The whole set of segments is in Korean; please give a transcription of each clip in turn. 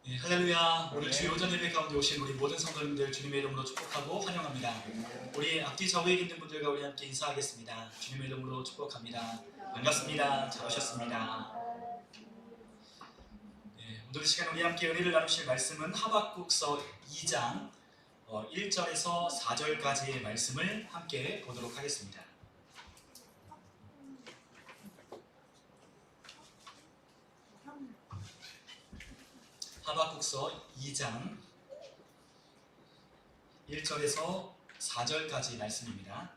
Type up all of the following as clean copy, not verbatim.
예, 할렐루야. 오늘 주일 오전 예배 가운데 오신 우리 모든 성도님들 주님의 이름으로 축복하고 환영합니다. 우리 앞뒤 좌우에 있는 분들과 우리 함께 인사하겠습니다. 주님의 이름으로 축복합니다. 반갑습니다. 잘 오셨습니다. 예, 오늘 시간 우리 함께 은혜를 나누실 말씀은 하박국서 2장 1절에서 4절까지의 말씀을 함께 보도록 하겠습니다. 하박국서 2장 1절에서 4절까지 말씀입니다.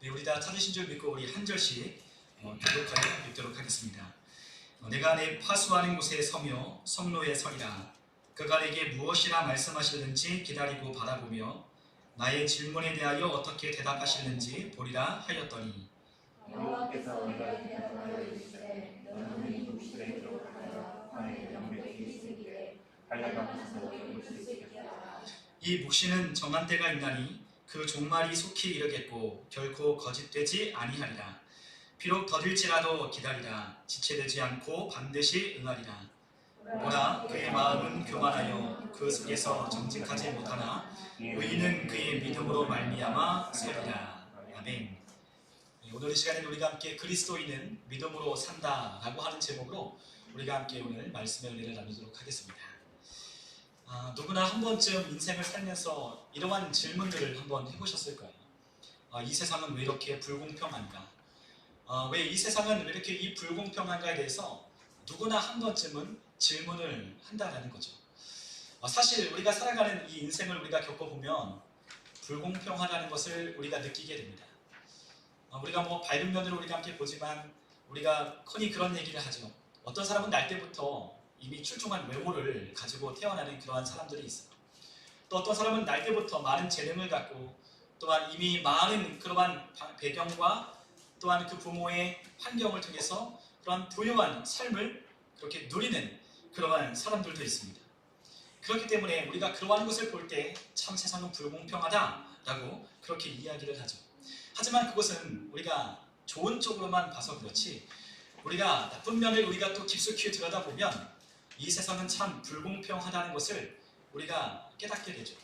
네, 우리 다 찾으신 줄 믿고 우리 한 절씩 교독하여 읽도록 하겠습니다. 내가 내 파수하는 곳에 서며 성로에 서리라. 그가 내게 무엇이라 말씀하시는지 기다리고 바라보며 나의 질문에 대하여 어떻게 대답하시는지 보리라 하였더니 여호와께서 내가 대답하여 이르시되 너는 이 묵시를 기록하여 관에 명백히 새기되 달려가면서 올 수 있게 하라. 이 묵시는 정한 때가 있나니 그 종말이 속히 이르겠고 결코 거짓되지 아니하리라. 비록 더딜지라도 기다리라. 지체되지 않고 반드시 응하리라. 보라, 그의 마음은 교만하여 그 속에서 정직하지 못하나 의인은 그의 믿음으로 말미암아 서리라. 아멘. 오늘 이 시간에 우리가 함께 그리스도인은 믿음으로 산다라고 하는 제목으로 우리가 함께 오늘 말씀의 은혜를 나누도록 하겠습니다. 누구나 한 번쯤 인생을 살면서 이러한 질문들을 한번 해보셨을 거예요. 이 세상은 왜 이렇게 불공평한가? 왜 이 세상은 왜 이렇게 이 불공평한가에 대해서 누구나 한 번쯤은 질문을 한다라는 거죠. 사실 우리가 살아가는 이 인생을 우리가 겪어보면 불공평하다는 것을 우리가 느끼게 됩니다. 우리가 뭐 밝은 면으로 우리가 함께 보지만 우리가 흔히 그런 얘기를 하죠. 어떤 사람은 날 때부터 이미 출중한 외모를 가지고 태어나는 그러한 사람들이 있어요. 또 어떤 사람은 날 때부터 많은 재능을 갖고 또한 이미 많은 그러한 배경과 또한 그 부모의 환경을 통해서 그러한 부유한 삶을 그렇게 누리는 그러한 사람들도 있습니다. 그렇기 때문에 우리가 그러한 것을 볼 때 참 세상은 불공평하다라고 그렇게 이야기를 하죠. 하지만 그것은 우리가 좋은 쪽으로만 봐서 그렇지 우리가 나쁜 면을 우리가 또 깊숙이 들여다보면 이 세상은 참 불공평하다는 것을 우리가 깨닫게 되죠.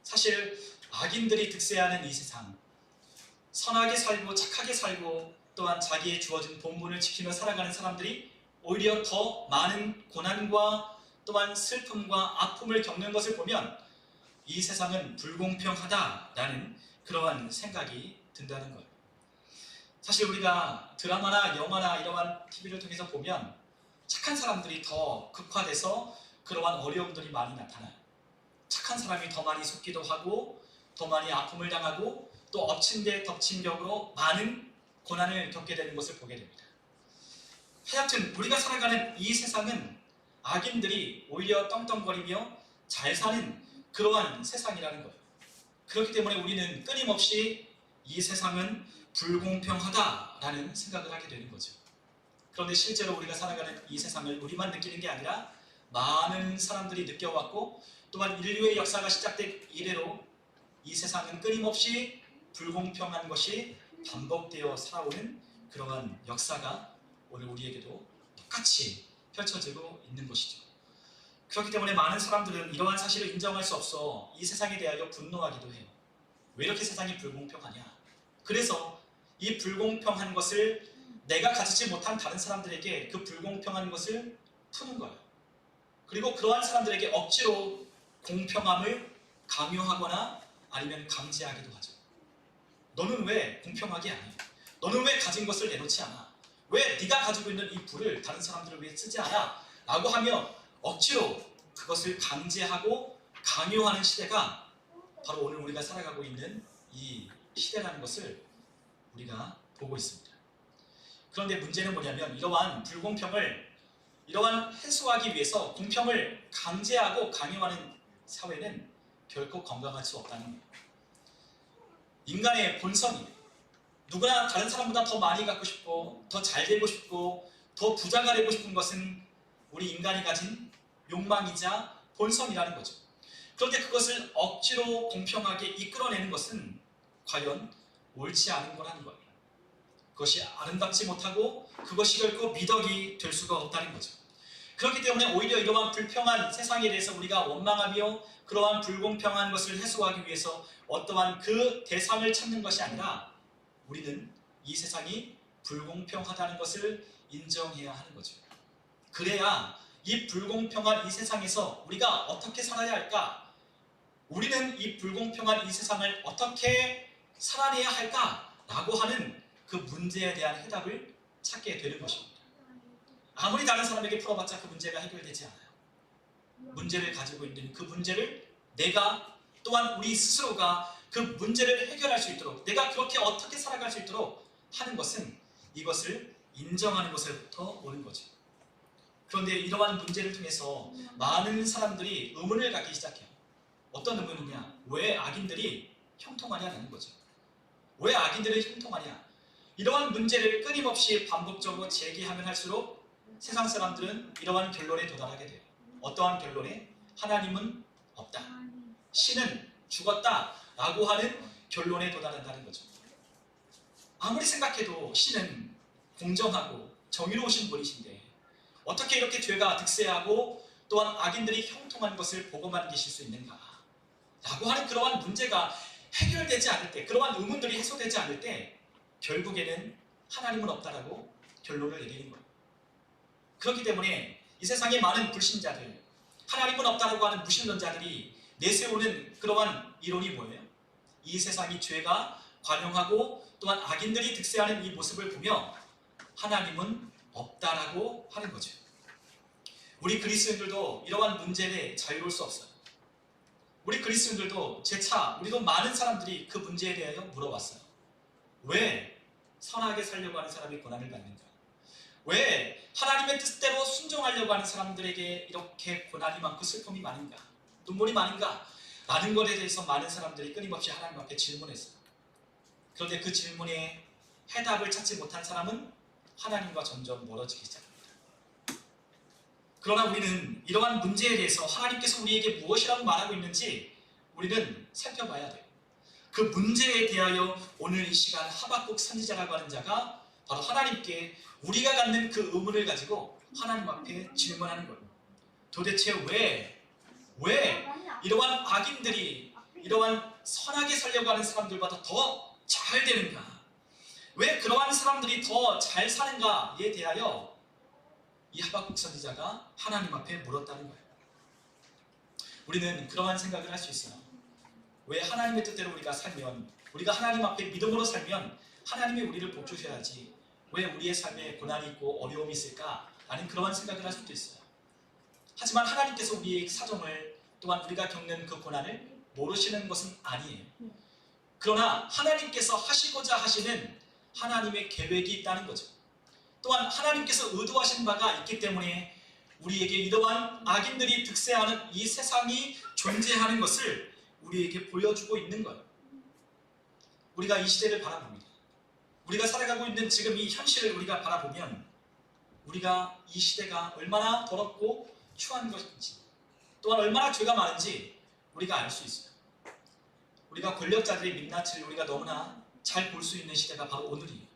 사실 악인들이 득세하는 이 세상, 선하게 살고 착하게 살고 또한 자기의 주어진 본분을 지키며 살아가는 사람들이 오히려 더 많은 고난과 또한 슬픔과 아픔을 겪는 것을 보면 이 세상은 불공평하다라는 그러한 생각이 든다는 거예요. 사실 우리가 드라마나 영화나 이러한 TV를 통해서 보면 착한 사람들이 더 극화돼서 그러한 어려움들이 많이 나타나요. 착한 사람이 더 많이 속기도 하고 더 많이 아픔을 당하고 또 엎친 데 덮친 격으로 많은 고난을 겪게 되는 것을 보게 됩니다. 하여튼 우리가 살아가는 이 세상은 악인들이 오히려 떵떵거리며 잘 사는 그러한 세상이라는 거예요. 그렇기 때문에 우리는 끊임없이 이 세상은 불공평하다라는 생각을 하게 되는 거죠. 그런데 실제로 우리가 살아가는 이 세상을 우리만 느끼는 게 아니라 많은 사람들이 느껴왔고 또한 인류의 역사가 시작된 이래로 이 세상은 끊임없이 불공평한 것이 반복되어 살아오는 그러한 역사가 오늘 우리에게도 똑같이 펼쳐지고 있는 것이죠. 그렇기 때문에 많은 사람들은 이러한 사실을 인정할 수 없어 이 세상에 대하여 분노하기도 해요. 왜 이렇게 세상이 불공평하냐? 그래서 이 불공평한 것을 내가 가지지 못한 다른 사람들에게 그 불공평한 것을 푸는 거예요. 그리고 그러한 사람들에게 억지로 공평함을 강요하거나 아니면 강제하기도 하죠. 너는 왜 공평하게 안 해? 너는 왜 가진 것을 내놓지 않아? 왜 네가 가지고 있는 이 부를 다른 사람들을 위해 쓰지 않아? 라고 하며 억지로 그것을 강제하고 강요하는 시대가 바로 오늘 우리가 살아가고 있는 이 시대라는 것을 우리가 보고 있습니다. 그런데 문제는 뭐냐면 이러한 불공평을 이러한 해소하기 위해서 공평을 강제하고 강요하는 사회는 결코 건강할 수 없다는 거예요. 인간의 본성이 누구나 다른 사람보다 더 많이 갖고 싶고 더 잘 되고 싶고 더 부자가 되고 싶은 것은 우리 인간이 가진 욕망이자 본성이라는 거죠. 그런데 그것을 억지로 공평하게 이끌어내는 것은 과연 옳지 않은 거라는 거예요. 그것이 아름답지 못하고 그것이 결코 미덕이 될 수가 없다는 거죠. 그렇기 때문에 오히려 이러한 불평한 세상에 대해서 우리가 원망하며 그러한 불공평한 것을 해소하기 위해서 어떠한 그 대상을 찾는 것이 아니라 우리는 이 세상이 불공평하다는 것을 인정해야 하는 거죠. 그래야 이 불공평한 이 세상에서 우리가 어떻게 살아야 할까? 우리는 이 불공평한 이 세상을 어떻게 살아내야 할까라고 하는 그 문제에 대한 해답을 찾게 되는 것입니다. 아무리 다른 사람에게 풀어봤자 그 문제가 해결되지 않아요. 문제를 가지고 있는 그 문제를 내가 또한 우리 스스로가 그 문제를 해결할 수 있도록 내가 그렇게 어떻게 살아갈 수 있도록 하는 것은 이것을 인정하는 것에부터 오는 거죠. 그런데 이러한 문제를 통해서 많은 사람들이 의문을 갖기 시작해요. 어떤 의문이냐? 왜 악인들이 형통하냐는 거죠. 왜 악인들이 형통하냐? 이러한 문제를 끊임없이 반복적으로 제기하면 할수록 세상 사람들은 이러한 결론에 도달하게 돼요. 어떠한 결론에? 하나님은 없다. 신은 죽었다. 라고 하는 결론에 도달한다는 거죠. 아무리 생각해도 신은 공정하고 정의로우신 분이신데 어떻게 이렇게 죄가 득세하고 또한 악인들이 형통한 것을 보고만 계실 수 있는가? 라고 하는 그러한 문제가 해결되지 않을 때, 그러한 의문들이 해소되지 않을 때 결국에는 하나님은 없다라고 결론을 내리는 거예요. 그렇기 때문에 이 세상의 많은 불신자들, 하나님은 없다라고 하는 무신론자들이 내세우는 그러한 이론이 뭐예요? 이 세상이 죄가 관영하고 또한 악인들이 득세하는 이 모습을 보며 하나님은 없다라고 하는 거죠. 우리 그리스도인들도 이러한 문제에 자유로울 수 없어요. 우리 그리스도인들도 재차 우리도 많은 사람들이 그 문제에 대하여 물어봤어요. 왜 선하게 살려고 하는 사람이 고난을 받는가? 왜 하나님의 뜻대로 순종하려고 하는 사람들에게 이렇게 고난이 많고 슬픔이 많은가? 눈물이 많은가? 라는 것에 대해서 많은 사람들이 끊임없이 하나님 앞에 질문했어요. 그런데 그 질문에 해답을 찾지 못한 사람은 하나님과 점점 멀어지기 시작합니다. 그러나 우리는 이러한 문제에 대해서 하나님께서 우리에게 무엇이라고 말하고 있는지 우리는 살펴봐야 돼요. 그 문제에 대하여 오늘 이 시간 하박국 선지자라고 하는 자가 바로 하나님께 우리가 갖는 그 의문을 가지고 하나님 앞에 질문하는 거예요. 도대체 왜 이러한 악인들이 이러한 선하게 살려고 하는 사람들보다 더 잘 되는가? 왜 그러한 사람들이 더 잘 사는가에 대하여 이 하박국 선지자가 하나님 앞에 물었다는 거예요. 우리는 그러한 생각을 할 수 있어요. 왜 하나님의 뜻대로 우리가 살면, 우리가 하나님 앞에 믿음으로 살면 하나님이 우리를 복주셔야지 왜 우리의 삶에 고난이 있고 어려움이 있을까? 라는 그러한 생각을 할 수도 있어요. 하지만 하나님께서 우리의 사정을 또한 우리가 겪는 그 고난을 모르시는 것은 아니에요. 그러나 하나님께서 하시고자 하시는 하나님의 계획이 있다는 거죠. 또한 하나님께서 의도하신 바가 있기 때문에 우리에게 이러한 악인들이 득세하는 이 세상이 존재하는 것을 우리에게 보여주고 있는 거예요. 우리가 이 시대를 바라봅니다. 우리가 살아가고 있는 지금 이 현실을 우리가 바라보면 우리가 이 시대가 얼마나 더럽고 추한 것인지 또한 얼마나 죄가 많은지 우리가 알 수 있어요. 우리가 권력자들의 민낯을 우리가 너무나 잘 볼 수 있는 시대가 바로 오늘이에요.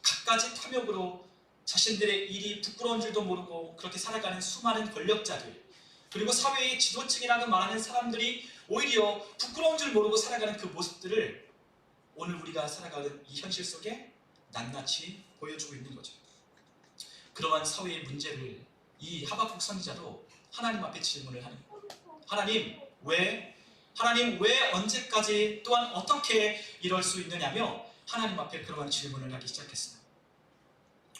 갖가지 탐욕으로 자신들의 일이 부끄러운 줄도 모르고 그렇게 살아가는 수많은 권력자들, 그리고 사회의 지도층이라고 말하는 사람들이 오히려 부끄러운 줄 모르고 살아가는 그 모습들을 오늘 우리가 살아가는 이 현실 속에 낱낱이 보여주고 있는 거죠. 그러한 사회의 문제를 이 하박국 선지자도 하나님 앞에 질문을 하는 거예요. 하나님 왜 언제까지 또한 어떻게 이럴 수 있느냐며 하나님 앞에 그러한 질문을 하기 시작했어요.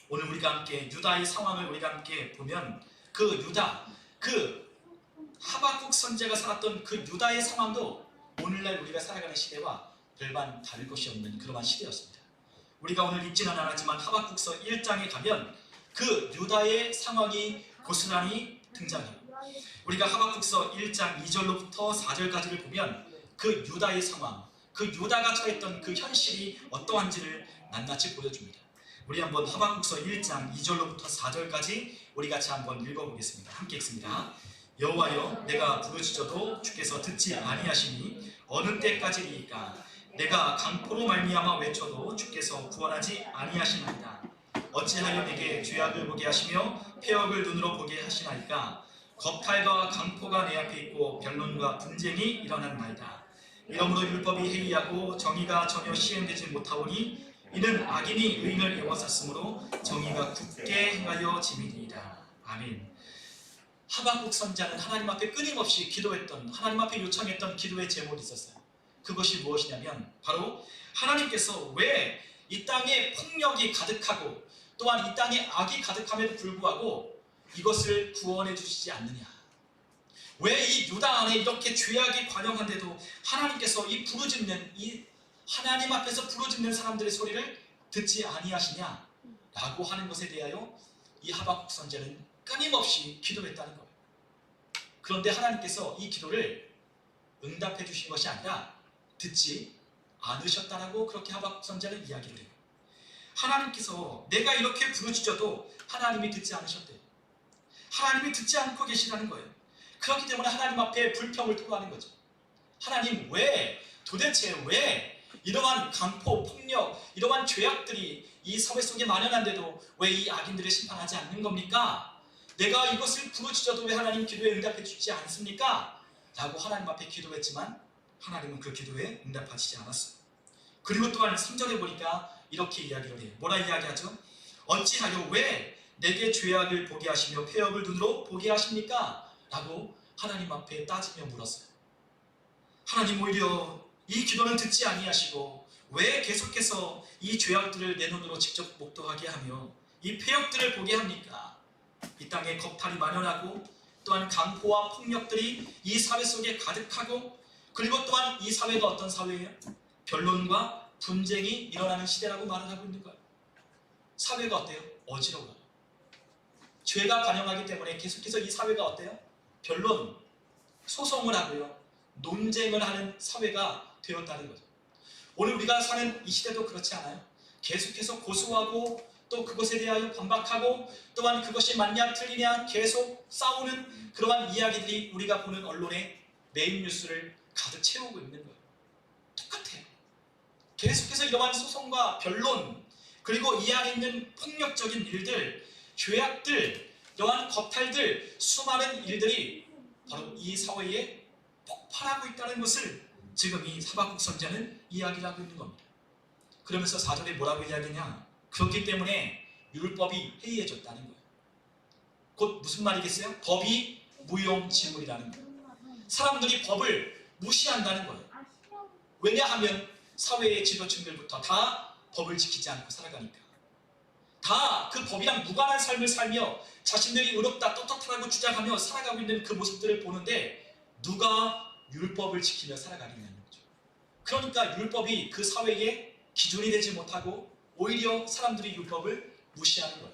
오늘 우리가 함께 유다의 상황을 우리가 함께 보면 그 유다, 그 하박국 선지자가 살았던 그 유다의 상황도 오늘날 우리가 살아가는 시대와 별반 다를 것이 없는 그러한 시대였습니다. 우리가 오늘 읽지는 않았지만 하박국서 1장에 가면 그 유다의 상황이 고스란히 등장해요. 우리가 하박국서 1장 2절로부터 4절까지를 보면 그 유다의 상황, 그 유다가 처했던 그 현실이 어떠한지를 낱낱이 보여줍니다. 우리 한번 하박국서 1장 2절로부터 4절까지 우리 같이 한번 읽어보겠습니다. 함께 읽습니다. 여호와여, 내가 부르짖어도 주께서 듣지 아니하시니 어느 때까지리이까? 내가 강포로 말미암아 외쳐도 주께서 구원하지 아니하시나이다. 어찌하여 내게 죄악을 보게 하시며 폐역을 눈으로 보게 하시나이까. 겁탈과 강포가 내 앞에 있고 변론과 분쟁이 일어난나이다. 이러므로 율법이 해이하고 정의가 전혀 시행되지 못하오니 이는 악인이 의인을 에워쌌으므로 정의가 굳게 행하여 짐이니이다. 아멘. 하박국 선자는 하나님 앞에 끊임없이 기도했던, 하나님 앞에 요청했던 기도의 제목이 있었어요. 그것이 무엇이냐면 바로 하나님께서 왜 이 땅에 폭력이 가득하고 또한 이 땅에 악이 가득함에도 불구하고 이것을 구원해 주시지 않느냐. 왜 이 유다 안에 이렇게 죄악이 관영한데도 하나님께서 이 부르짖는, 이 하나님 앞에서 부르짖는 사람들의 소리를 듣지 아니하시냐 라고 하는 것에 대하여 이 하박국 선자는 끊임없이 기도했다는 거예요. 그런데 하나님께서 이 기도를 응답해 주신 것이 아니라 듣지 않으셨다라고 그렇게 하박국 선자는 이야기를 해요. 하나님께서 내가 이렇게 부르짖어도 하나님이 듣지 않으셨대요. 하나님이 듣지 않고 계시다는 거예요. 그렇기 때문에 하나님 앞에 불평을 토로하는 거죠. 하나님 도대체 왜 이러한 강포, 폭력, 이러한 죄악들이 이 사회 속에 만연한데도 왜 이 악인들을 심판하지 않는 겁니까? 내가 이것을 부르짖어도 왜 하나님 기도에 응답해 주지 않습니까? 라고 하나님 앞에 기도했지만 하나님은 그 기도에 응답하시지 않았어요. 그리고 또한 3절에 보니까 이렇게 이야기를 해요. 뭐라 이야기하죠? 어찌하여 왜 내게 죄악을 보게 하시며 폐역을 눈으로 보게 하십니까? 라고 하나님 앞에 따지며 물었어요. 하나님 오히려 이 기도는 듣지 아니하시고 왜 계속해서 이 죄악들을 내 눈으로 직접 목도하게 하며 이 폐역들을 보게 합니까? 이 땅에 겁탈이 만연하고 또한 강포와 폭력들이 이 사회 속에 가득하고 그리고 또한 이 사회가 어떤 사회예요? 변론과 분쟁이 일어나는 시대라고 말을 하고 있는 거예요. 사회가 어때요? 어지러워요. 죄가 관영하기 때문에 계속해서 이 사회가 어때요? 변론, 소송을 하고요. 논쟁을 하는 사회가 되었다는 거죠. 오늘 우리가 사는 이 시대도 그렇지 않아요? 계속해서 고소하고 또 그것에 대하여 반박하고 또한 그것이 맞냐 틀리냐 계속 싸우는 그러한 이야기들이 우리가 보는 언론의 메인 뉴스를 가득 채우고 있는 거예요. 똑같아요. 계속해서 이러한 소송과 변론 그리고 이 안에 있는 폭력적인 일들, 죄악들, 이러한 거탈들, 수많은 일들이 바로 이 사회에 폭발하고 있다는 것을 지금 이 하박국 선자는 이야기를 하고 있는 겁니다. 그러면서 4절에 뭐라고 이야기냐? 그렇기 때문에 율법이 해이해졌다는 거예요. 곧 무슨 말이겠어요? 법이 무용지물이라는 거예요. 사람들이 법을 무시한다는 거예요. 왜냐하면 사회의 지도층들부터 다 법을 지키지 않고 살아가니까. 다 그 법이랑 무관한 삶을 살며 자신들이 의롭다 떳떳하다고 주장하며 살아가고 있는 그 모습들을 보는데 누가 율법을 지키며 살아가느냐는 거죠. 그러니까 율법이 그 사회의 기준이 되지 못하고 오히려 사람들이 율법을 무시하는 거예요.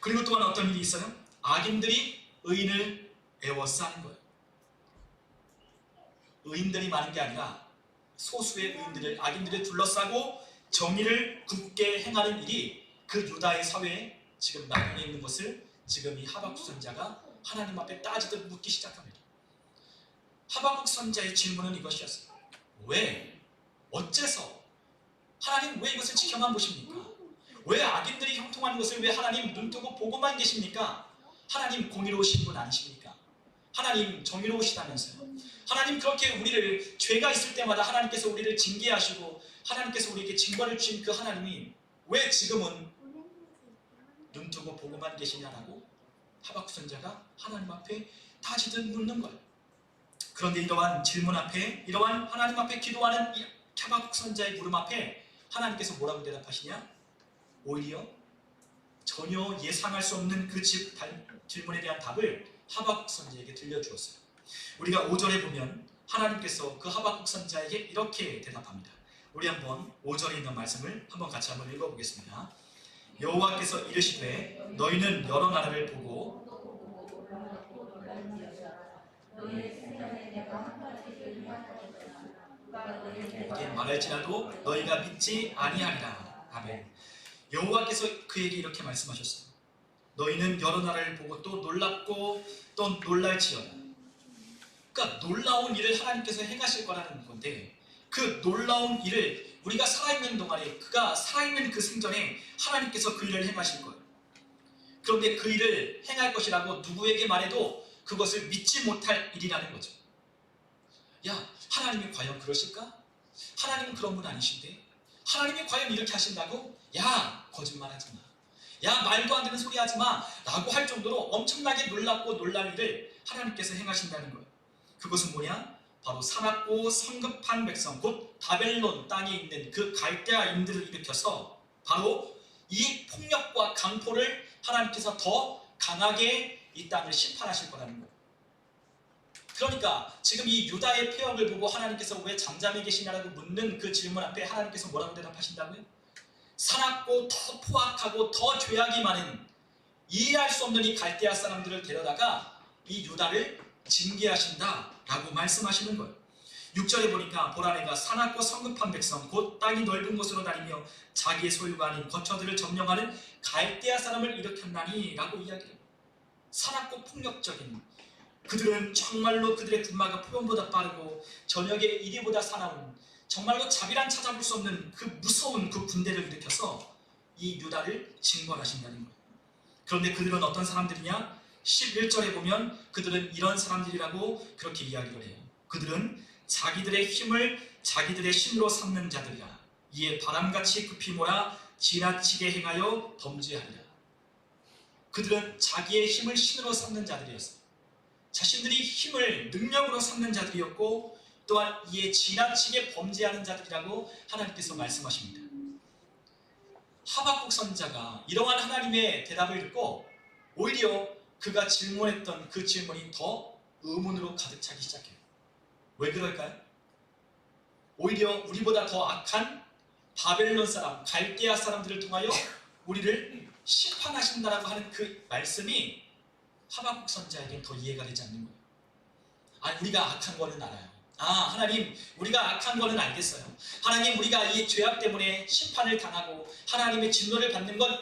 그리고 또한 어떤 일이 있어요? 악인들이 의인을 에워싸는 거예요. 의인들이 많은 게 아니라 소수의 의인들을, 악인들을 둘러싸고 정의를 굳게 행하는 일이 그 유다의 사회에 지금 나타나 있는 것을 지금 이 하박국 선자가 하나님 앞에 따지듯 묻기 시작합니다. 하박국 선자의 질문은 이것이었어요. 왜? 어째서? 하나님 왜 이것을 지켜만 보십니까? 왜 악인들이 형통하는 것을 왜 하나님 눈뜨고 보고만 계십니까? 하나님 공의로우신 분 아니십니까? 하나님 정의로우시다면서요. 하나님 그렇게 우리를 죄가 있을 때마다 하나님께서 우리를 징계하시고 하나님께서 우리에게 징벌을 주신 그 하나님이 왜 지금은 눈뜨고 보고만 계시냐라고 하박국 선자가 하나님 앞에 따지듯 묻는 거예요. 그런데 이러한 질문 앞에, 이러한 하나님 앞에 기도하는 이 하박국 선자의 물음 앞에 하나님께서 뭐라고 대답하시냐? 오히려 전혀 예상할 수 없는 그 질문에 대한 답을 하박국 선자에게 들려주었어요. 우리가 5절에 보면 하나님께서 그 하박국 선자에게 이렇게 대답합니다. 우리 한번 5절에 있는 말씀을 같이 한번 읽어보겠습니다. 여호와께서 이르시되 너희는 여러 나라를 보고 이게 말할지라도 너희가 믿지 아니하리라. 아멘. 여호와께서 그에게 이렇게 말씀하셨어요. 너희는 여러 나라를 보고 또 놀랍고 또 놀랄지어다. 그러니까 놀라운 일을 하나님께서 행하실 거라는 건데 그 놀라운 일을 우리가 살아있는 동안에, 그가 살아있는 그 생전에 하나님께서 그 일을 행하실 거예요. 그런데 그 일을 행할 것이라고 누구에게 말해도 그것을 믿지 못할 일이라는 거죠. 야, 하나님이 과연 그러실까? 하나님은 그런 분 아니신데? 하나님이 과연 이렇게 하신다고? 야, 거짓말하지 마. 야, 말도 안 되는 소리 하지 마. 라고 할 정도로 엄청나게 놀랍고 놀랄 일을 하나님께서 행하신다는 거예요. 그것은 뭐냐? 바로 사납고 성급한 백성, 곧 바벨론 땅에 있는 그 갈대아인들을 일으켜서 바로 이 폭력과 강포를 하나님께서 더 강하게 이 땅을 심판하실 거라는 거예요. 그러니까 지금 이 유다의 폐역을 보고 하나님께서 왜 잠잠히 계시냐라고 묻는 그 질문 앞에 하나님께서 뭐라고 대답하신다고요? 사납고 더 포악하고 더 죄악이 많은, 이해할 수 없는 이 갈대아 사람들을 데려다가 이 유다를 징계하신다라고 말씀하시는 거예요. 6절에 보니까 보라 내가 사납고 성급한 백성, 곧 땅이 넓은 곳으로 다니며 자기의 소유가 아닌 거처들을 점령하는 갈대아 사람을 일으켰나니 라고 이야기해요. 사납고 폭력적인, 그들은 정말로 그들의 군마가 표범보다 빠르고 저녁의 이리보다 사나운, 정말로 자비란 찾아볼 수 없는 그 무서운 그 군대를 일으켜서 이 유다를 징벌하신다는 거예요. 그런데 그들은 어떤 사람들이냐? 11절에 보면 그들은 이런 사람들이라고 그렇게 이야기를 해요. 그들은 자기들의 힘을 자기들의 힘으로 삼는 자들이라. 이에 바람같이 급히 몰아 지나치게 행하여 범죄하리라. 그들은 자기의 힘을 신으로 삼는 자들이었어요. 자신들이 힘을 능력으로 삼는 자들이었고, 또한 이에 지나치게 범죄하는 자들이라고 하나님께서 말씀하십니다. 하박국 선지자가 이러한 하나님의 대답을 듣고 오히려 그가 질문했던 그 질문이 더 의문으로 가득 차기 시작해요. 왜 그럴까요? 오히려 우리보다 더 악한 바벨론 사람, 갈대아 사람들을 통하여 우리를 심판하신다라고 하는 그 말씀이 하박국 선지자에게 더 이해가 되지 않는 거예요. 아, 우리가 악한 거는 알아요. 아, 하나님, 우리가 악한 거는 알겠어요. 하나님, 우리가 이 죄악 때문에 심판을 당하고 하나님의 진노를 받는 건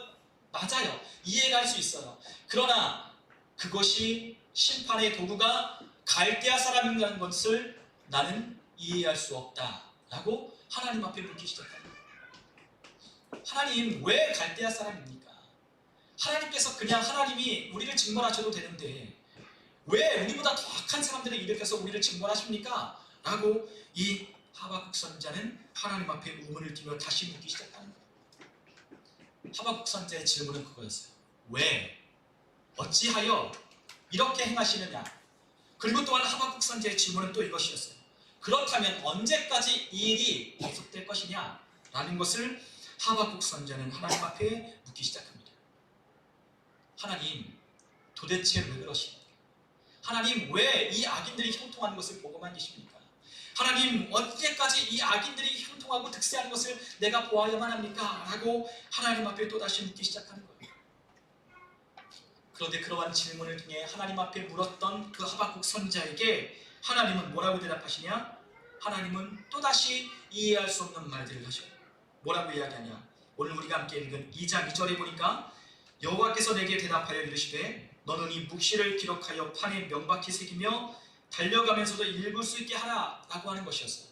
맞아요. 이해가 할 수 있어요. 그러나 그것이 심판의 도구가 갈대아 사람이라는 것을 나는 이해할 수 없다라고 하나님 앞에 묻기 시작합니다. 하나님, 왜 갈대아 사람입니까? 하나님께서 그냥 하나님이 우리를 징벌하셔도 되는데 왜 우리보다 더 악한 사람들을 일으켜서 우리를 징벌하십니까? 라고 이 하박국 선지자는 하나님 앞에 의문을 띄며 다시 묻기 시작하는 거예요. 하박국 선지자의 질문은 그거였어요. 왜? 어찌하여 이렇게 행하시느냐? 그리고 또한 하박국 선지자의 질문은 또 이것이었어요. 그렇다면 언제까지 이 일이 계속될 것이냐? 라는 것을 하박국 선지자는 하나님 앞에 묻기 시작합니다. 하나님, 도대체 왜 그러십니까? 하나님, 왜 이 악인들이 형통하는 것을 보고만 계십니까? 하나님, 언제까지 이 악인들이 형통하고 득세하는 것을 내가 보아야만 합니까? 라고 하나님 앞에 또다시 묻기 시작하는 거예요. 그런데 그러한 질문을 통해 하나님 앞에 물었던 그 하박국 선지자에게 하나님은 뭐라고 대답하시냐? 하나님은 또다시 이해할 수 없는 말들을 하셔요. 뭐라고 이야기하냐? 오늘 우리가 함께 읽은 2장 2절에 보니까 여호와께서 내게 대답하여 이르시되 너는 이 묵시를 기록하여 판에 명박히 새기며 달려가면서도 읽을 수 있게 하라 라고 하는 것이었어요.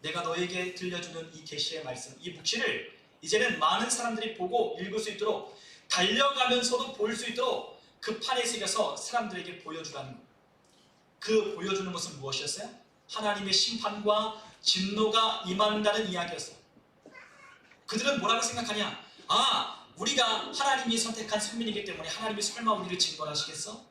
내가 너에게 들려주는 이 계시의 말씀, 이 묵시를 이제는 많은 사람들이 보고 읽을 수 있도록, 달려가면서도 볼 수 있도록 그 판에 새겨서 사람들에게 보여주라는 거예요. 그 보여주는 것은 무엇이었어요? 하나님의 심판과 진노가 임한다는 이야기였어요. 그들은 뭐라고 생각하냐? 아, 우리가 하나님이 선택한 선민이기 때문에 하나님이 설마 우리를 징벌하시겠어?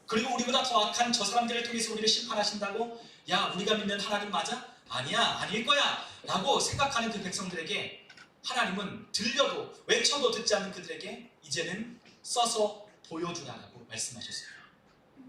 그리고 우리보다 더 악한 저 사람들을 통해서 우리를 심판하신다고? 야, 우리가 믿는 하나님 맞아? 아니야, 아닐 거야 라고 생각하는 그 백성들에게 하나님은 들려도 외쳐도 듣지 않는 그들에게 이제는 써서 보여주라고 말씀하셨어요.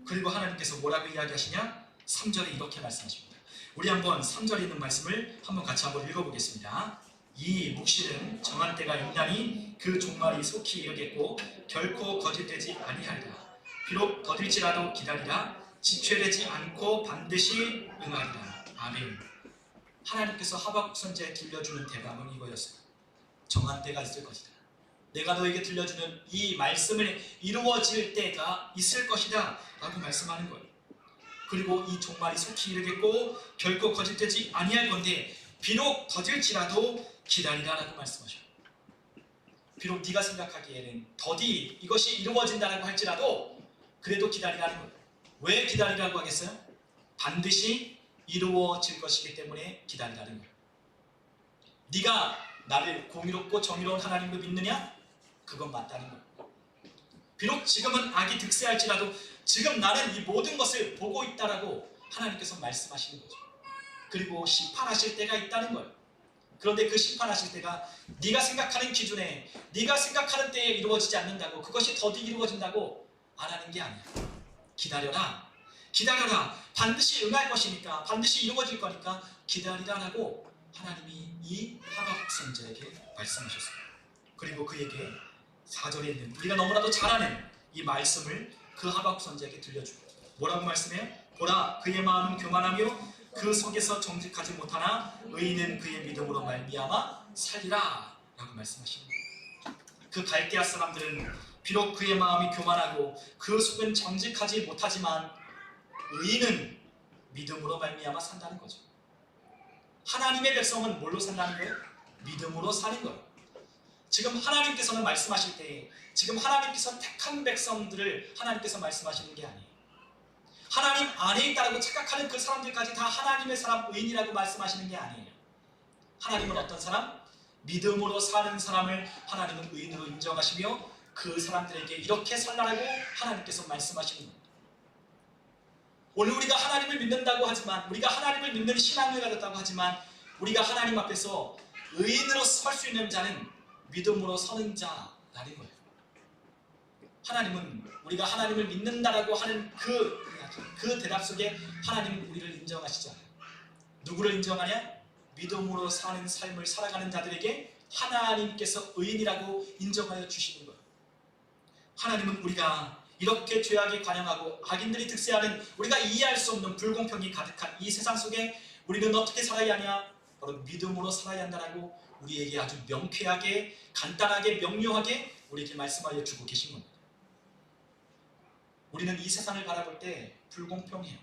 그리고 하나님께서 뭐라고 이야기하시냐? 3절에 이렇게 말씀하십니다. 우리 한번 3절에 있는 말씀을 한번 같이 한번 읽어보겠습니다. 이 묵시는 정한 때가 있나니 그 종말이 속히 이르겠고 결코 거짓되지 아니하리라. 비록 더딜지라도 기다리라. 지체되지 않고 반드시 응하리라. 아멘. 하나님께서 하박국 선지자에 들려주는 대답은 이거였어요. 정한 때가 있을 것이다. 내가 너에게 들려주는 이 말씀을 이루어질 때가 있을 것이다 라고 말씀하는 거예요. 그리고 이 종말이 속히 이르겠고 결코 거짓되지 아니할 건데 비록 더딜지라도 기다리라라고 말씀하셔요. 비록 네가 생각하기에는 더디 이것이 이루어진다라고 할지라도 그래도 기다리라는 거예요. 왜 기다리라고 하겠어요? 반드시 이루어질 것이기 때문에 기다리라는 거예요. 네가 나를 공의롭고 정의로운 하나님으로 믿느냐? 그건 맞다는 거예요. 비록 지금은 악이 득세할지라도 지금 나는 이 모든 것을 보고 있다라고 하나님께서 말씀하시는 거죠. 그리고 심판하실 때가 있다는 거예요. 그런데 그 심판하실 때가 네가 생각하는 기준에 네가 생각하는 때에 이루어지지 않는다고 그것이 더디 이루어진다고 안 하는 게 아니야. 기다려라. 기다려라. 반드시 응할 것이니까 반드시 이루어질 거니까 기다리라라고 하나님이 이 하박국 선지자에게 말씀하셨어요. 그리고 그에게 4절에 있는 우리가 너무나도 잘 아는 이 말씀을 그 하박국 선지자에게 들려주고 뭐라고 말씀해요? 보라 그의 마음은 교만하며 그 속에서 정직하지 못하나 의인은 그의 믿음으로 말미암아 살리라 라고 말씀하시는 거예요. 그 갈대아 사람들은 비록 그의 마음이 교만하고 그 속은 정직하지 못하지만 의인은 믿음으로 말미암아 산다는 거죠. 하나님의 백성은 뭘로 산다는 거예요? 믿음으로 사는 거예요. 지금 하나님께서는 말씀하실 때 지금 하나님께서 택한 백성들을 하나님께서 말씀하시는 게 아니에요. 하나님 안에 있다고 착각하는 그 사람들까지 다 하나님의 사람 의인이라고 말씀하시는 게 아니에요. 하나님은 어떤 사람? 믿음으로 사는 사람을 하나님은 의인으로 인정하시며 그 사람들에게 이렇게 살라고 하나님께서 말씀하시는 겁니다. 오늘 우리가 하나님을 믿는다고 하지만 우리가 하나님을 믿는 신앙을 가졌다고 하지만 우리가 하나님 앞에서 의인으로 설 수 있는 자는 믿음으로 서는 자라는 거예요. 하나님은 우리가 하나님을 믿는다라고 하는 그 대답 속에 하나님은 우리를 인정하시지 않아요. 누구를 인정하냐? 믿음으로 사는 삶을 살아가는 자들에게 하나님께서 의인이라고 인정하여 주시는 거예요. 하나님은 우리가 이렇게 죄악에 관영하고 악인들이 득세하는 우리가 이해할 수 없는 불공평이 가득한 이 세상 속에 우리는 어떻게 살아야 하냐? 바로 믿음으로 살아야 한다라고 우리에게 아주 명쾌하게 간단하게 명료하게 우리에게 말씀하여 주고 계신 겁니다. 우리는 이 세상을 바라볼 때 불공평해요.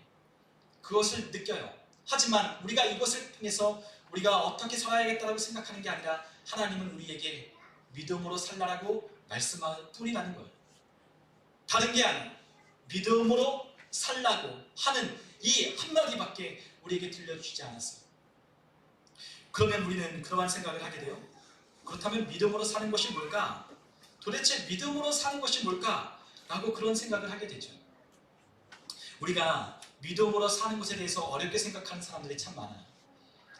그것을 느껴요. 하지만 우리가 이것을 통해서 우리가 어떻게 살아야겠다고 생각하는 게 아니라 하나님은 우리에게 믿음으로 살라라고 말씀할 뿐이라는 거예요. 다른 게 아니에요. 믿음으로 살라고 하는 이 한마디밖에 우리에게 들려주시지 않았어요. 그러면 우리는 그러한 생각을 하게 돼요. 그렇다면 믿음으로 사는 것이 뭘까? 도대체 믿음으로 사는 것이 뭘까? 라고 그런 생각을 하게 되죠. 우리가 믿음으로 사는 것에 대해서 어렵게 생각하는 사람들이 참 많아요.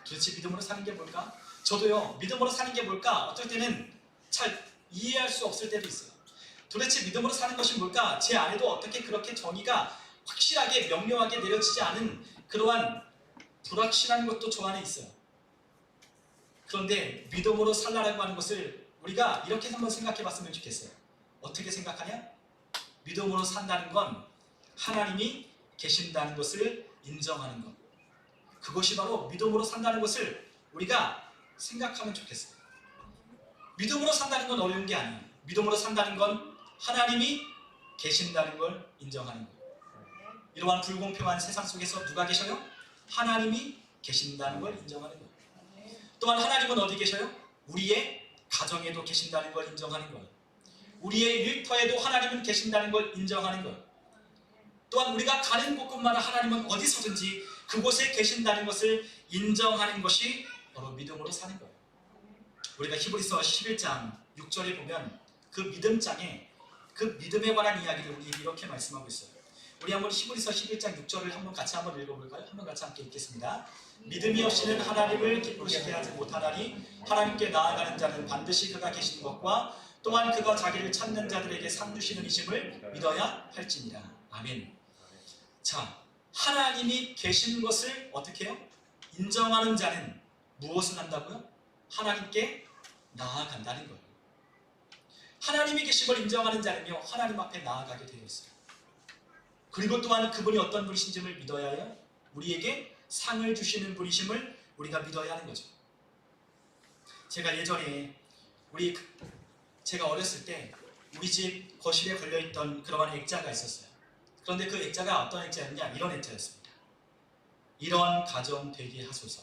도대체 믿음으로 사는 게 뭘까? 저도요, 믿음으로 사는 게 뭘까? 어떨 때는 잘 이해할 수 없을 때도 있어요. 도대체 믿음으로 사는 것이 뭘까? 제 안에도 어떻게 그렇게 정의가 확실하게 명료하게 내려지지 않은 그러한 불확실한 것도 저 안에 있어요. 그런데 믿음으로 살라라고 하는 것을 우리가 이렇게 한번 생각해 봤으면 좋겠어요. 어떻게 생각하냐? 믿음으로 산다는 건 하나님이 계신다는 것을 인정하는 것. 그것이 바로 믿음으로 산다는 것을 우리가 생각하면 좋겠어요. 믿음으로 산다는 건 어려운 게 아니에요. 믿음으로 산다는 건 하나님이 계신다는 걸 인정하는 거예요. 이러한 불공평한 세상 속에서 누가 계셔요? 하나님이 계신다는 걸 인정하는 거예요. 또한 하나님은 어디 계셔요? 우리의 가정에도 계신다는 걸 인정하는 거예요. 우리의 일터에도 하나님은 계신다는 걸 인정하는 거예요. 또한 우리가 가는 곳곳마다 하나님은 어디서든지 그곳에 계신다는 것을 인정하는 것이 바로 믿음으로 사는 거예요. 우리가 히브리서 11장 6절에 보면 그 믿음장에 그 믿음에 관한 이야기를 우리에게 이렇게 말씀하고 있어요. 우리 한번 히브리서 11장 6절을 한번 같이 한번 읽어볼까요? 한번 같이 함께 읽겠습니다. 믿음이 없이는 하나님을 기쁘시게 하지 못하나니 하나님께 나아가는 자는 반드시 그가 계신 것과 또한 그가 자기를 찾는 자들에게 상 주시는 이심을 믿어야 할지니라. 아멘. 자, 하나님이 계신 것을 어떻게 해요? 인정하는 자는 무엇을 한다고요? 하나님께 나아간다는 거예요. 하나님이 계신 걸 인정하는 자는요, 하나님 앞에 나아가게 되어 있어요. 그리고 또한 그분이 어떤 분이신지를 믿어야 해요. 우리에게 상을 주시는 분이심을 우리가 믿어야 하는 거죠. 제가 예전에 제가 어렸을 때 우리 집 거실에 걸려있던 그러한 액자가 있었어요. 그런데 그 액자가 어떤 액자였냐? 이런 액자였습니다. 이런 가정 되게 하소서.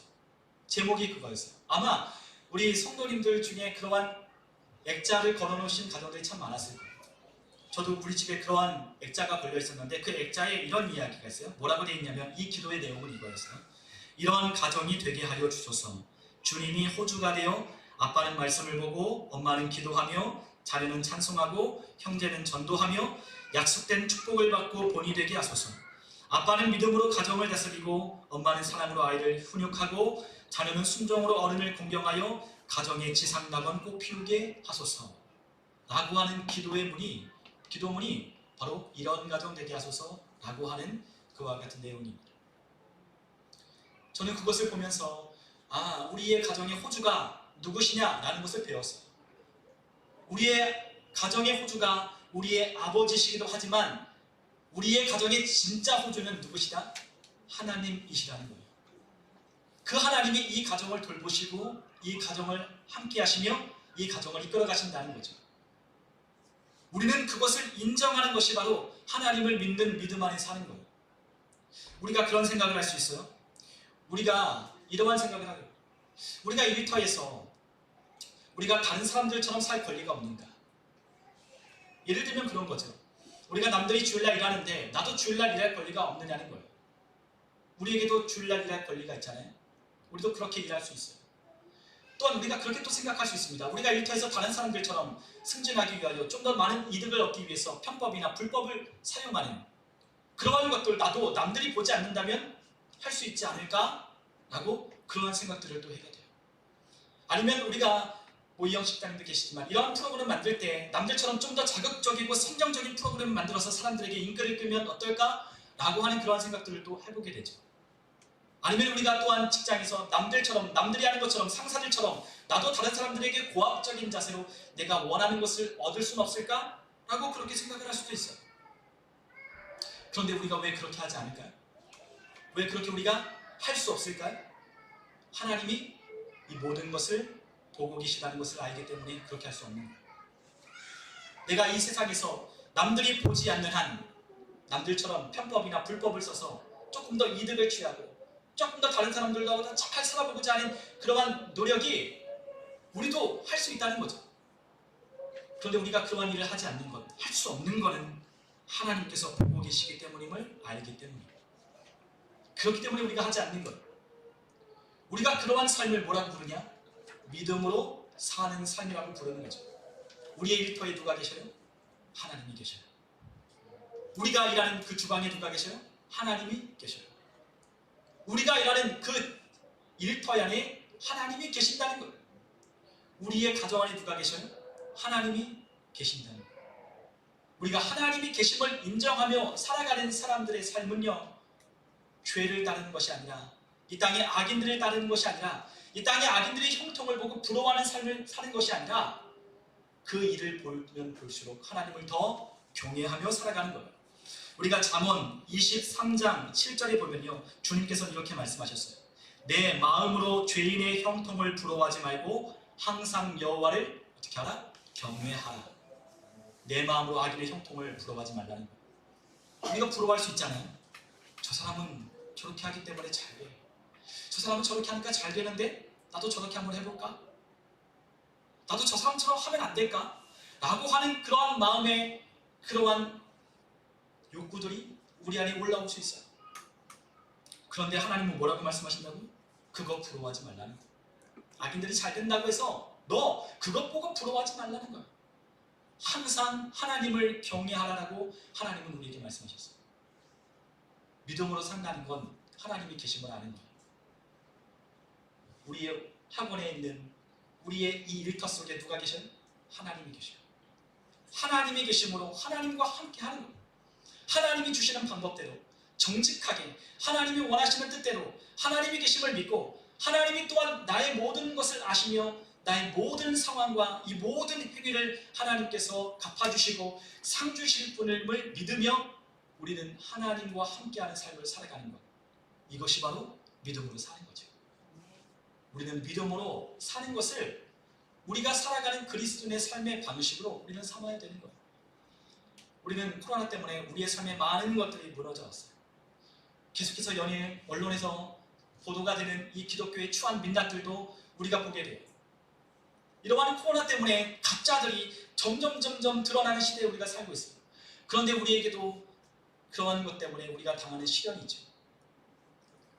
제목이 그거였어요. 아마 우리 성도님들 중에 그러한 액자를 걸어놓으신 가정들이 참 많았을 거예요. 저도 우리 집에 그러한 액자가 걸려 있었는데 그 액자에 이런 이야기가 있어요. 뭐라고 되어 있냐면 이 기도의 내용은 이거였어요. 이런 가정이 되게 하여 주소서. 주님이 호주가 되어 아빠는 말씀을 보고 엄마는 기도하며 자녀는 찬송하고 형제는 전도하며 약속된 축복을 받고 본이 되게 하소서. 아빠는 믿음으로 가정을 다스리고 엄마는 사랑으로 아이를 훈육하고 자녀는 순종으로 어른을 공경하여 가정의 지상낙원 꼭 피우게 하소서. 라고 하는 기도문이 바로 이런 가정 되게 하소서 라고 하는 그와 같은 내용입니다. 저는 그것을 보면서 우리의 가정의 호주가 누구시냐라는 것을 배웠어요. 우리의 가정의 호주가 우리의 아버지시기도 하지만 우리의 가정의 진짜 호주는 누구시다? 하나님이시라는 거예요. 그 하나님이 이 가정을 돌보시고 이 가정을 함께 하시며 이 가정을 이끌어 가신다는 거죠. 우리는 그것을 인정하는 것이 바로 하나님을 믿는 믿음 안에 사는 거예요. 우리가 그런 생각을 할 수 있어요. 우리가 이러한 생각을 하요. 우리가 일터에서 우리가 다른 사람들처럼 살 권리가 없는가? 예를 들면 그런 거죠. 우리가 남들이 주일날 일하는데 나도 주일날 일할 권리가 없느냐는 거예요. 우리에게도 주일날 일할 권리가 있잖아요. 우리도 그렇게 일할 수 있어요. 또한 우리가 그렇게 또 생각할 수 있습니다. 우리가 일터에서 다른 사람들처럼 승진하기 위하여 좀 더 많은 이득을 얻기 위해서 편법이나 불법을 사용하는 그러한 것들 나도 남들이 보지 않는다면 할 수 있지 않을까? 라고 그러한 생각들을 또 하게 돼요. 아니면 우리가 이형 식당님도 계시지만 이러한 프로그램 만들 때 남들처럼 좀 더 자극적이고 성경적인 프로그램을 만들어서 사람들에게 인기를 끌면 어떨까? 라고 하는 그러한 생각들을 또 해보게 되죠. 아니면 우리가 또한 직장에서 남들이 하는 것처럼 상사들처럼 나도 다른 사람들에게 고압적인 자세로 내가 원하는 것을 얻을 수는 없을까? 라고 그렇게 생각을 할 수도 있어요. 그런데 우리가 왜 그렇게 하지 않을까요? 왜 그렇게 우리가 할 수 없을까요? 하나님이 이 모든 것을 보고 계시다는 것을 알기 때문에 그렇게 할 수 없는 거예요. 내가 이 세상에서 남들이 보지 않는 한 남들처럼 편법이나 불법을 써서 조금 더 이득을 취하고 조금 더 다른 사람들보다 잘 살아보고자 하는 그러한 노력이 우리도 할 수 있다는 거죠. 그런데 우리가 그러한 일을 하지 않는 것, 할 수 없는 것은 하나님께서 보고 계시기 때문임을 알기 때문입니다. 그렇기 때문에 우리가 하지 않는 것. 우리가 그러한 삶을 뭐라고 부르냐? 믿음으로 사는 삶이라고 부르는 거죠. 우리의 일터에 누가 계셔요? 하나님이 계셔요. 우리가 일하는 그 주방에 누가 계셔요? 하나님이 계셔요. 우리가 일하는 그 일터 안에 하나님이 계신다는 거예요. 우리의 가정 안에 누가 계셔요? 하나님이 계신다는 거예요. 우리가 하나님이 계심을 인정하며 살아가는 사람들의 삶은요, 죄를 따르는 것이 아니라 이 땅의 악인들을 따르는 것이 아니라 이 땅의 악인들의 형통을 보고 부러워하는 삶을 사는 것이 아니라 그 일을 보면 볼수록 하나님을 더 경외하며 살아가는 거예요. 우리가 잠언 23장 7절에 보면요, 주님께서는 이렇게 말씀하셨어요. 내 마음으로 죄인의 형통을 부러워하지 말고 항상 여호와를 어떻게 하라? 경외하라. 내 마음으로 악인의 형통을 부러워하지 말라는 거예요. 우리가 부러워할 수 있잖아요. 저 사람은 저렇게 하기 때문에 잘 돼. 저 사람은 저렇게 하니까 잘 되는데 나도 저렇게 한번 해볼까? 나도 저 사람처럼 하면 안 될까? 라고 하는 그러한 마음의 그러한 욕구들이 우리 안에 올라올 수 있어요. 그런데 하나님은 뭐라고 말씀하신다고요? 그거 부러워하지 말라는 거예요. 악인들이 잘 된다고 해서 너 그것 보고 부러워하지 말라는 거예요. 항상 하나님을 경외하라고 하나님은 우리에게 말씀하셨어요. 믿음으로 산다는 건 하나님이 계심을 아는 거예요. 우리의 학원에 있는 우리의 이 일터 속에 누가 계셔요? 하나님이 계셔요. 하나님이 계심으로 하나님과 함께 하는 거예요. 하나님이 주시는 방법대로 정직하게 하나님이 원하시는 뜻대로 하나님이 계심을 믿고 하나님이 또한 나의 모든 것을 아시며 나의 모든 상황과 이 모든 행위를 하나님께서 갚아주시고 상 주실 분을 믿으며 우리는 하나님과 함께하는 삶을 살아가는 것. 이것이 바로 믿음으로 사는 거죠. 우리는 믿음으로 사는 것을 우리가 살아가는 그리스도인의 삶의 방식으로 우리는 삼아야 되는 거예요. 우리는 코로나 때문에 우리의 삶에 많은 것들이 무너져 왔어요. 계속해서 연예 언론에서 보도가 되는 이 기독교의 추한 민낯들도 우리가 보게 돼요. 이러한 코로나 때문에 가짜들이 점점 드러나는 시대에 우리가 살고 있어요. 그런데 우리에게도 그러한 것 때문에 우리가 당하는 시련이 있죠.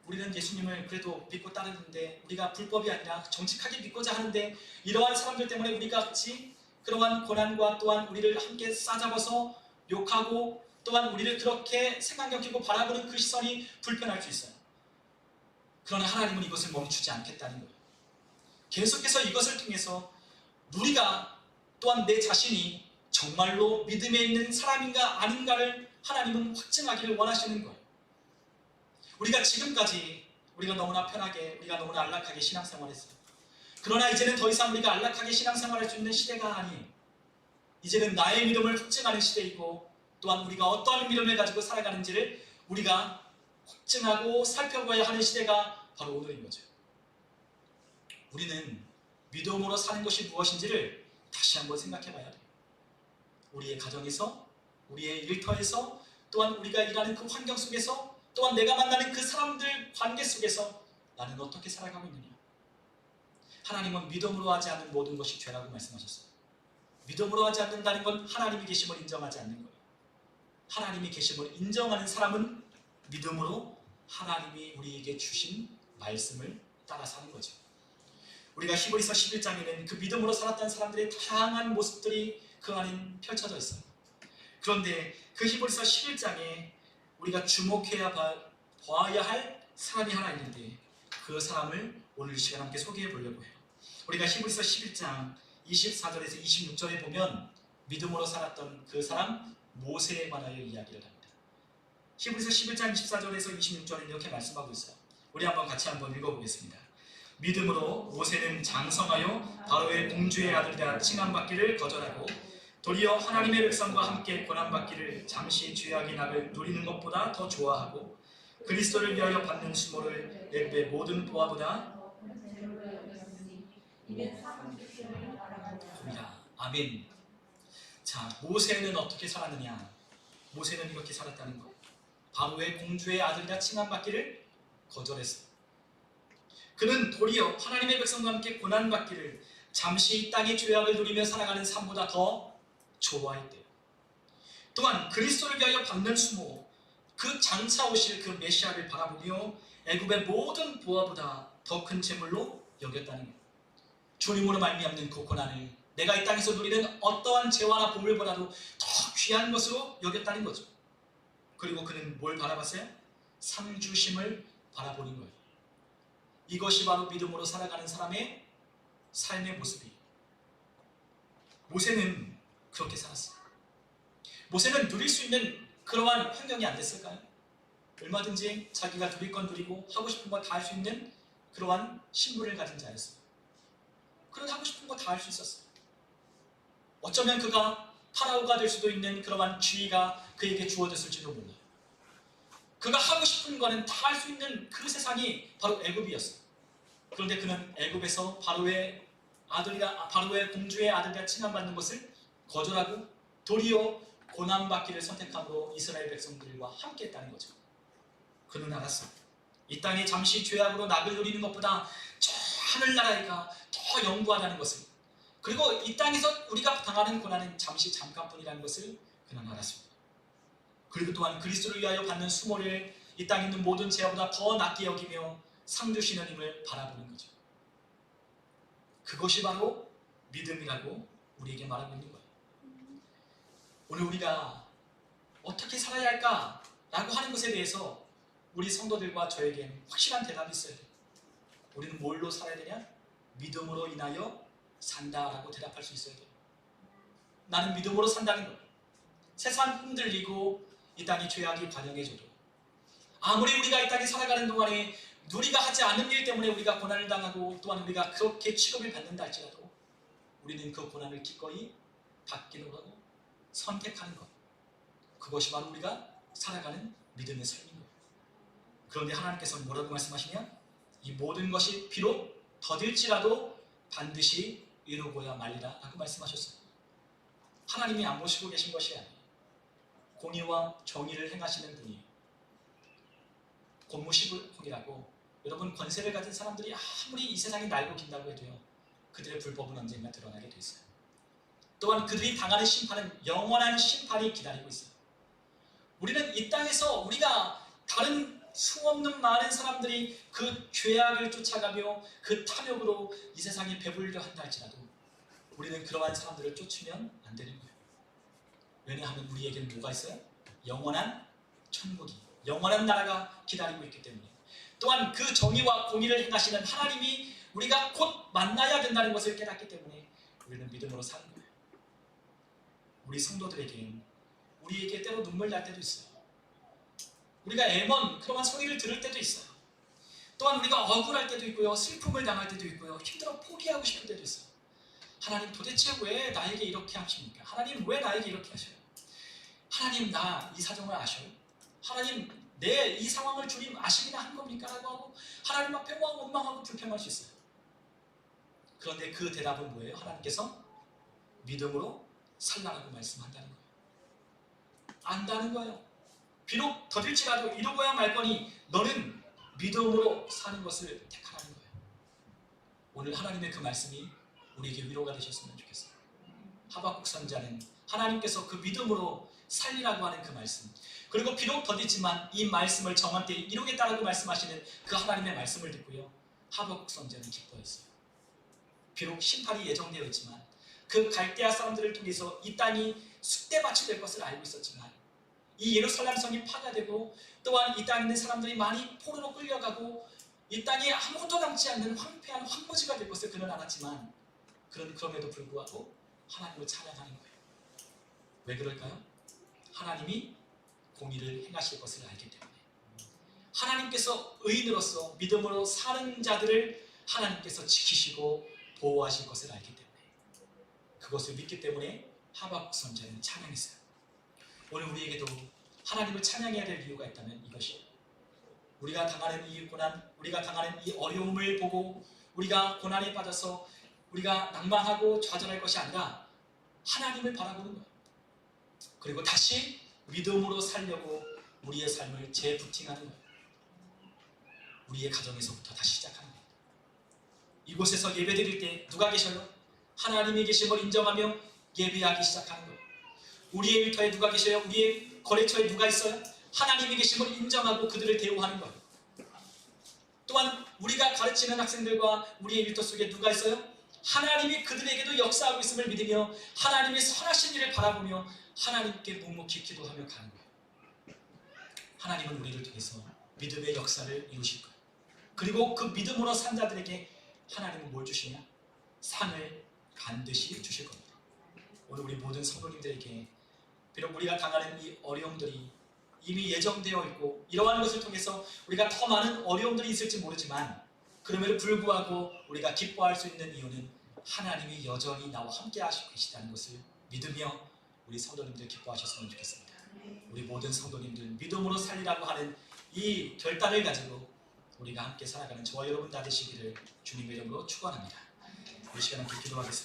우리는 예수님을 그래도 믿고 따르는데, 우리가 불법이 아니라 정직하게 믿고자 하는데, 이러한 사람들 때문에 우리가 같이 그러한 고난과 또한 우리를 함께 싸잡아서 욕하고 또한 우리를 그렇게 생각하고 바라보는 그 시선이 불편할 수 있어요. 그러나 하나님은 이것을 멈추지 않겠다는 거예요. 계속해서 이것을 통해서 우리가 또한 내 자신이 정말로 믿음에 있는 사람인가 아닌가를 하나님은 확증하기를 원하시는 거예요. 우리가 지금까지 우리가 너무나 편하게, 우리가 너무나 안락하게 신앙생활했어요. 그러나 이제는 더 이상 우리가 안락하게 신앙생활할 수 있는 시대가 아니에요. 이제는 나의 믿음을 확증하는 시대이고, 또한 우리가 어떠한 믿음을 가지고 살아가는지를 우리가 확증하고 살펴봐야 하는 시대가 바로 오늘인 거죠. 우리는 믿음으로 사는 것이 무엇인지를 다시 한번 생각해 봐야 돼요. 우리의 가정에서, 우리의 일터에서, 또한 우리가 일하는 그 환경 속에서, 또한 내가 만나는 그 사람들 관계 속에서 나는 어떻게 살아가고 있느냐. 하나님은 믿음으로 하지 않는 모든 것이 죄라고 말씀하셨어요. 믿음으로 하지 않는다는 건 하나님이 계심을 인정하지 않는 거예요. 하나님이 계심을 인정하는 사람은 믿음으로 하나님이 우리에게 주신 말씀을 따라 사는 거죠. 우리가 히브리서 11장에는 그 믿음으로 살았던 사람들의 다양한 모습들이 그 안에 펼쳐져 있어요. 그런데 그 히브리서 11장에 우리가 주목해야 봐야 할 사람이 하나 있는데, 그 사람을 오늘 이 시간 함께 소개해 보려고 해요. 우리가 히브리서 11장 24절에서 26절에 보면 믿음으로 살았던 그 사람 모세에 관하여 이야기를 합니다. 히브리서 11장 24절에서 26절에 이렇게 말씀하고 있어요. 우리 같이 한번 읽어보겠습니다. 믿음으로 모세는 장성하여 바로의 공주의 아들이라 칭함받기를 거절하고 도리어 하나님의 백성과 함께 고난받기를 잠시 죄악의 낙을 누리는 것보다 더 좋아하고 그리스도를 위하여 받는 수모를 애굽의 모든 보화보다 아멘. 자, 모세는 어떻게 살았느냐? 모세는 이렇게 살았다는 거예요. 바로의 공주의 아들이라 칭함받기를 거절했어요. 그는 도리어 하나님의 백성과 함께 고난받기를 잠시 이 땅의 죄악을 누리며 살아가는 삶보다 더 좋아했대요. 또한 그리스도를 위하여 받는 수모, 그 장차 오실 그 메시아를 바라보며 애굽의 모든 보화보다 더 큰 재물로 여겼다는 거예요. 주님으로 말미암는 그 고난을 내가 이 땅에서 누리는 어떠한 재화나 보물보다도 더 귀한 것으로 여겼다는 거죠. 그리고 그는 뭘 바라봤어요? 상주심을 바라보는 거예요. 이것이 바로 믿음으로 살아가는 사람의 삶의 모습이에요. 모세는 그렇게 살았어요. 모세는 누릴 수 있는 그러한 환경이 안 됐을까요? 얼마든지 자기가 누릴 건 누리고 하고 싶은 거 다 할 수 있는 그러한 신분을 가진 자였어요. 그런 하고 싶은 거 다 할 수 있었어요. 어쩌면 그가 파라오가 될 수도 있는 그러한 지위가 그에게 주어졌을지도 몰라요. 그가 하고 싶은 거는 다 할 수 있는 그 세상이 바로 애굽이었어요. 그런데 그는 애굽에서 바로의 공주의 아들이라 칭함받는 것을 거절하고 도리어 고난받기를 선택함으로 이스라엘 백성들과 함께 했다는 거죠. 그는 알았어요. 이 땅에 잠시 죄악으로 낙을 누리는 것보다 저 하늘나라가 더 영구하다는 것을, 그리고 이 땅에서 우리가 당하는 고난은 잠시 잠깐뿐이라는 것을 그는 알았습니다. 그리고 또한 그리스도를 위하여 받는 수모를 이 땅에 있는 모든 죄악보다 더 낫게 여기며 상 주시는 힘을 바라보는 거죠. 그것이 바로 믿음이라고 우리에게 말하고 있는 거예요. 오늘 우리가 어떻게 살아야 할까라고 하는 것에 대해서 우리 성도들과 저에겐 확실한 대답이 있어야 돼요. 우리는 뭘로 살아야 되냐? 믿음으로 인하여 산다라고 대답할 수 있어야 돼요. 나는 믿음으로 산다는 거예요. 세상 흔들리고 이 땅이 죄악이 관영해져도, 아무리 우리가 이 땅에 살아가는 동안에 우리가 하지 않은 일 때문에 우리가 고난을 당하고 또한 우리가 그렇게 취급을 받는다 할지라도 우리는 그 고난을 기꺼이 받기로 하고 선택하는 것, 그것이 바로 우리가 살아가는 믿음의 삶인 거예요. 그런데 하나님께서는 뭐라고 말씀하시냐? 이 모든 것이 비록 더딜지라도 반드시 이루고야 말리라 라고 말씀하셨어요. 하나님이 안 보시고 계신 것이 아니에요. 공의와 정의를 행하시는 분이에요. 고무시불홍이라고 여러분 권세를 가진 사람들이 아무리 이 세상이 날고 긴다고 해도요 그들의 불법은 언젠가 드러나게 돼 있어요. 또한 그들이 당하는 심판은 영원한 심판이 기다리고 있어요. 우리는 이 땅에서 우리가 다른 수없는 많은 사람들이 그 죄악을 쫓아가며 그 탐욕으로 이 세상에 배불려 한다 할지라도 우리는 그러한 사람들을 쫓으면 안 되는 거예요. 왜냐하면 우리에게는 뭐가 있어요? 영원한 천국이, 영원한 나라가 기다리고 있기 때문에. 또한 그 정의와 공의를 행하시는 하나님이 우리가 곧 만나야 된다는 것을 깨닫기 때문에 우리는 믿음으로 사는 거예요. 우리 성도들에게 우리에게 때로 눈물 날 때도 있어요. 우리가 애먼 그러한 소리를 들을 때도 있어요. 또한 우리가 억울할 때도 있고요, 슬픔을 당할 때도 있고요, 힘들어 포기하고 싶을 때도 있어요. 하나님 도대체 왜 나에게 이렇게 하십니까? 하나님 왜 나에게 이렇게 하셔요? 하나님 나 이 사정을 아셔요? 하나님 내 이 상황을 주님 아시기나 한 겁니까? 라고 하고 하나님 앞에 원망하고 불평할 수 있어요. 그런데 그 대답은 뭐예요? 하나님께서 믿음으로 살라라고 말씀한다는 거예요. 안다는 거예요. 비록 더딜지라도 이루고야 말거니 너는 믿음으로 사는 것을 택하라는 거예요. 오늘 하나님의 그 말씀이 우리에게 위로가 되셨으면 좋겠어요. 하박국 선자는 하나님께서 그 믿음으로 살리라고 하는 그 말씀, 그리고 비록 더디지만 이 말씀을 정한 때에 이루겠다라고 말씀하시는 그 하나님의 말씀을 듣고요, 하박국 선자는 기뻐했어요. 비록 심판이 예정되어 있지만 그 갈대아 사람들을 통해서 이 땅이 쑥대밭이 될 것을 알고 있었지만 이 예루살렘 성이 파괴되고 또한 이 땅에 있는 사람들이 많이 포로로 끌려가고 이 땅에 아무것도 남지 않는 황폐한 황무지가 될 것을 그는 알았지만 그는 그럼에도 불구하고 하나님을 찬양하는 거예요. 왜 그럴까요? 하나님이 공의를 행하실 것을 알기 때문에, 하나님께서 의인으로서 믿음으로 사는 자들을 하나님께서 지키시고 보호하실 것을 알기 때문에, 그것을 믿기 때문에 하박국 선자는 찬양했어요. 오늘 우리에게도 하나님을 찬양해야 될 이유가 있다면 이것이, 우리가 당하는 이 고난, 우리가 당하는 이 어려움을 보고 우리가 고난에 빠져서 우리가 낭망하고 좌절할 것이 아니라 하나님을 바라보는 거예요. 그리고 다시 믿음으로 살려고 우리의 삶을 재부팅하는 거예요. 우리의 가정에서부터 다시 시작하는 거예요. 이곳에서 예배드릴 때 누가 계셔요? 하나님이 계심을 인정하며 예배하기 시작하는 거예요. 우리의 일터에 누가 계셔요? 우리의 거래처에 누가 있어요? 하나님이 계심을 인정하고 그들을 대우하는 거예요. 또한 우리가 가르치는 학생들과 우리의 일터 속에 누가 있어요? 하나님이 그들에게도 역사하고 있음을 믿으며 하나님의 선하신 일을 바라보며 하나님께 묵묵히 기도하며 가는 거예요. 하나님은 우리를 통해서 믿음의 역사를 이루실 거예요. 그리고 그 믿음으로 산 자들에게 하나님은 뭘 주시냐? 상을 반드시 주실 겁니다. 오늘 우리 모든 성도님들에게 비록 우리가 당하는 이 어려움들이 이미 예정되어 있고 이러한 것을 통해서 우리가 더 많은 어려움들이 있을지 모르지만 그럼에도 불구하고 우리가 기뻐할 수 있는 이유는 하나님이 여전히 나와 함께 하시고 계시다는 것을 믿으며 우리 성도님들 기뻐하셨으면 좋겠습니다. 우리 모든 성도님들 믿음으로 살리라고 하는 이 결단을 가지고 우리가 함께 살아가는 저와 여러분 다 되시기를 주님의 이름으로 축원합니다. 우리 시간 함께 기도하겠습니다.